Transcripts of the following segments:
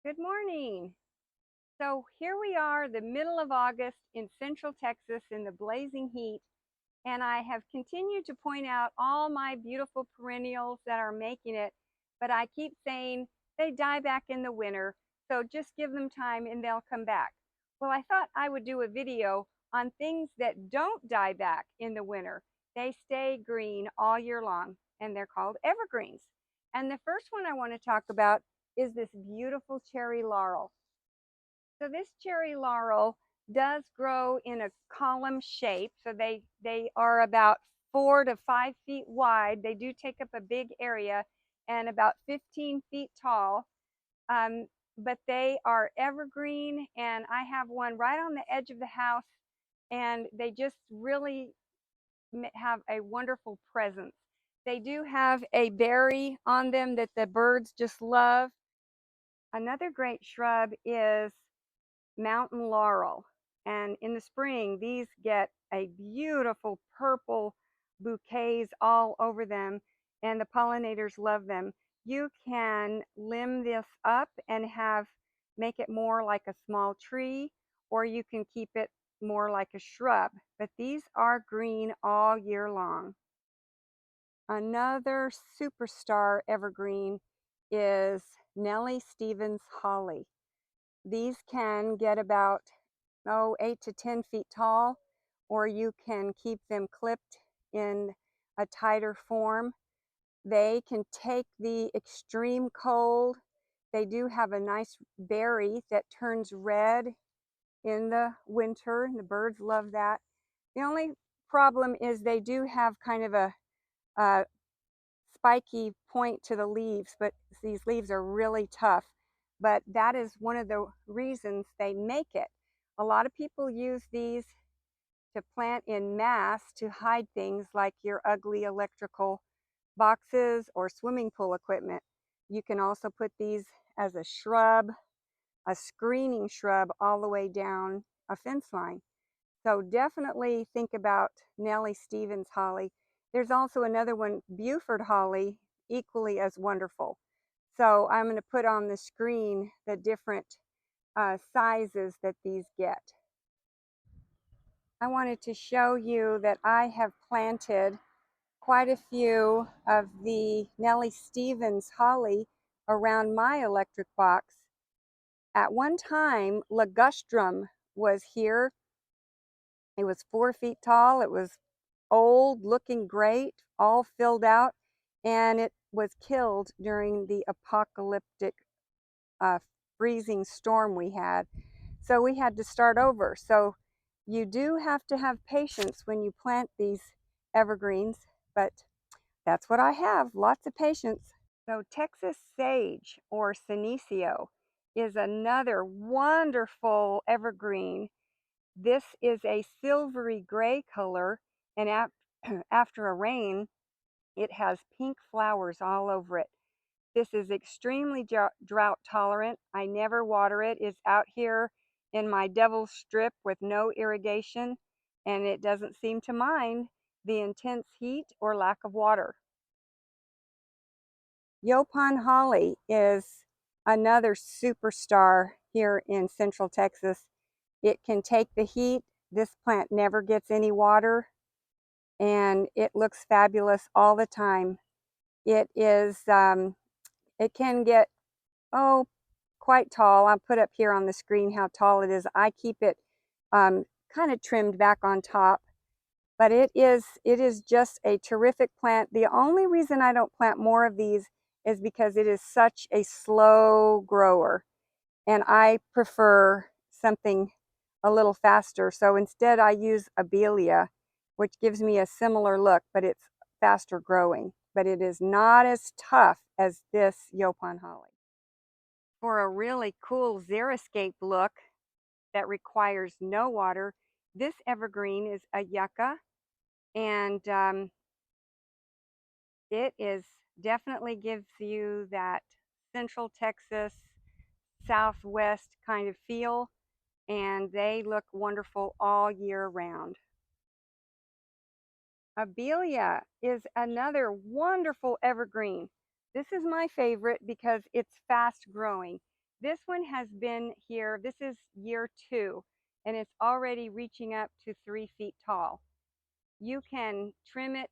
Good morning. So here we are, the middle of August in Central Texas in the blazing heat, and I have continued to point out all my beautiful perennials that are making it, but I keep saying they die back in the winter, so just give them time and they'll come back. Well, I thought I would do a video on things that don't die back in the winter. They stay green all year long, and they're called evergreens. And the first one I want to talk about is this beautiful cherry laurel. So this cherry laurel does grow in a column shape. So they are about 4 to 5 feet wide. They do take up a big area and about 15 feet tall. Um, but they are evergreen, and I have one right on the edge of the house, and they just really have a wonderful presence. They do have a berry on them that the birds just love. Another great shrub is mountain laurel. And in the spring, these get a beautiful purple bouquets all over them, and the pollinators love them. You can limb this up and make it more like a small tree, or you can keep it more like a shrub. But these are green all year long. Another superstar evergreen is Nellie Stevens holly. These can get about 8 to 10 feet tall, or you can keep them clipped in a tighter form. They can take the extreme cold. They do have a nice berry that turns red in the winter, and the birds love that. The only problem is they do have kind of a spiky point to the leaves, but these leaves are really tough. But that is one of the reasons they make it. A lot of people use these to plant in mass to hide things like your ugly electrical boxes or swimming pool equipment. You can also put these as a shrub, a screening shrub all the way down a fence line. So definitely think about Nellie Stevens holly. There's also another one, Buford holly, equally as wonderful. So I'm going to put on the screen the different sizes that these get. I wanted to show you that I have planted quite a few of the Nellie Stevens holly around my electric box. At one time, ligustrum was here. It was 4 feet tall. It was old, looking great, all filled out, and it was killed during the apocalyptic uh, freezing storm we had. So we had to start over. So you do have to have patience when you plant these evergreens, but that's what I have, lots of patience. So Texas sage, or senecio, is another wonderful evergreen. This is a silvery gray color, and after a rain, it has pink flowers all over it. This is extremely drought tolerant. I never water it. It's out here in my devil's strip with no irrigation, and it doesn't seem to mind the intense heat or lack of water. Yaupon holly is another superstar here in Central Texas. It can take the heat. This plant never gets any water, and it looks fabulous all the time. It is, it can get, oh, quite tall. I'll put up here on the screen how tall it is. I keep it kind of trimmed back on top, but it is just a terrific plant. The only reason I don't plant more of these is because it is such a slow grower, and I prefer something a little faster. So instead I use abelia, which gives me a similar look, but it's faster growing. But it is not as tough as this Yaupon holly. For a really cool Xeriscape look that requires no water, this evergreen is a yucca, and it is definitely gives you that Central Texas, Southwest kind of feel, and they look wonderful all year round. Abelia is another wonderful evergreen. This is my favorite because it's fast growing. This one has been here, this is year 2, and it's already reaching up to 3 feet tall. You can trim it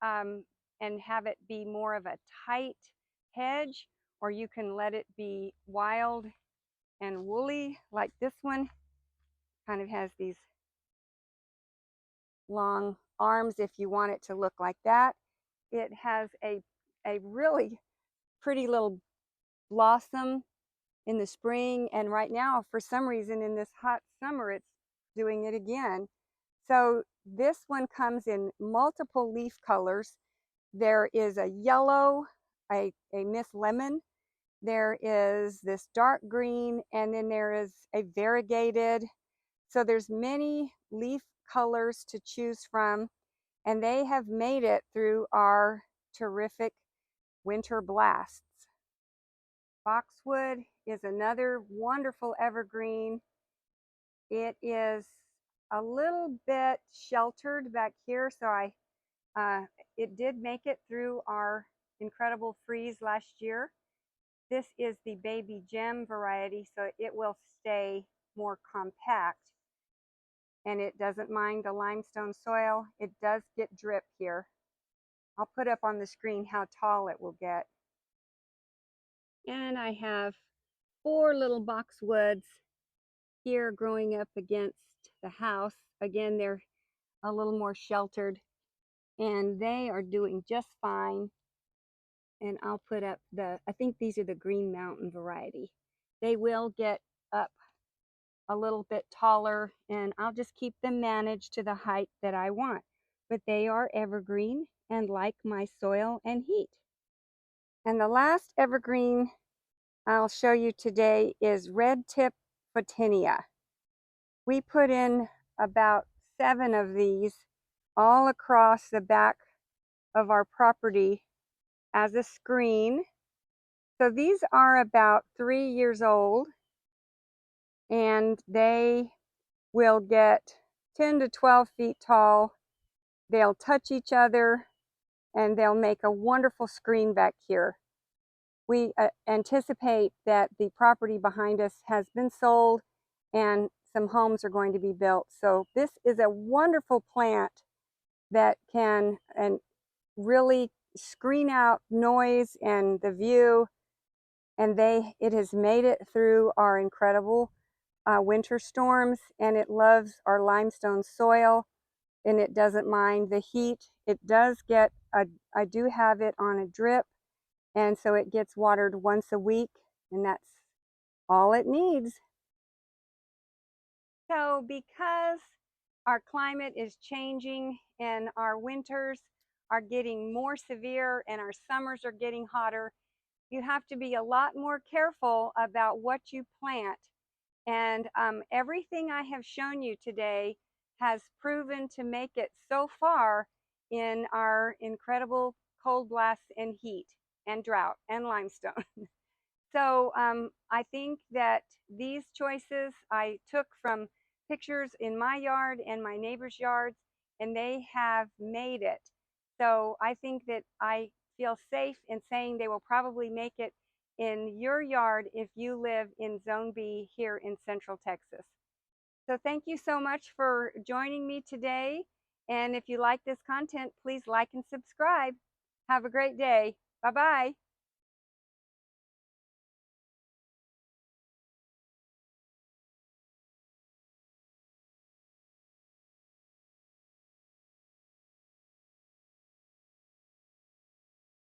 and have it be more of a tight hedge, or you can let it be wild and woolly like this one. Kind of has these long arms if you want it to look like that. It has a really pretty little blossom in the spring, and right now for some reason in this hot summer it's doing it again. So this one comes in multiple leaf colors. There is a yellow, a Miss Lemon, there is this dark green, and then there is a variegated. So there's many leaf colors to choose from, and they have made it through our terrific winter blasts. Boxwood is another wonderful evergreen. It is a little bit sheltered back here, so it did make it through our incredible freeze last year. This is the baby gem variety, so it will stay more compact, and it doesn't mind the limestone soil. It does get drip here. I'll put up on the screen how tall it will get. And I have 4 little boxwoods here growing up against the house. Again, they're a little more sheltered, and they are doing just fine. And I'll put up I think these are the Green Mountain variety. They will get up a little bit taller, and I'll just keep them managed to the height that I want. But they are evergreen and like my soil and heat. And the last evergreen I'll show you today is red tip photinia. We put in about 7 of these all across the back of our property as a screen. So these are about 3 years old, and they will get 10 to 12 feet tall. They'll touch each other, and they'll make a wonderful screen back here. We anticipate that the property behind us has been sold and some homes are going to be built. So this is a wonderful plant that can really screen out noise and the view, and it has made it through our incredible winter storms, and it loves our limestone soil, and it doesn't mind the heat. It does get I do have it on a drip, and so it gets watered once a week, and that's all it needs. So because our climate is changing and our winters are getting more severe and our summers are getting hotter, you have to be a lot more careful about what you plant. And everything I have shown you today has proven to make it so far in our incredible cold blasts and heat and drought and limestone. So I think that these choices I took from pictures in my yard and my neighbor's yards, and they have made it. So I think that I feel safe in saying they will probably make it in your yard if you live in Zone B here in Central Texas. So thank you so much for joining me today. And if you like this content, please like and subscribe. Have a great day. Bye-bye.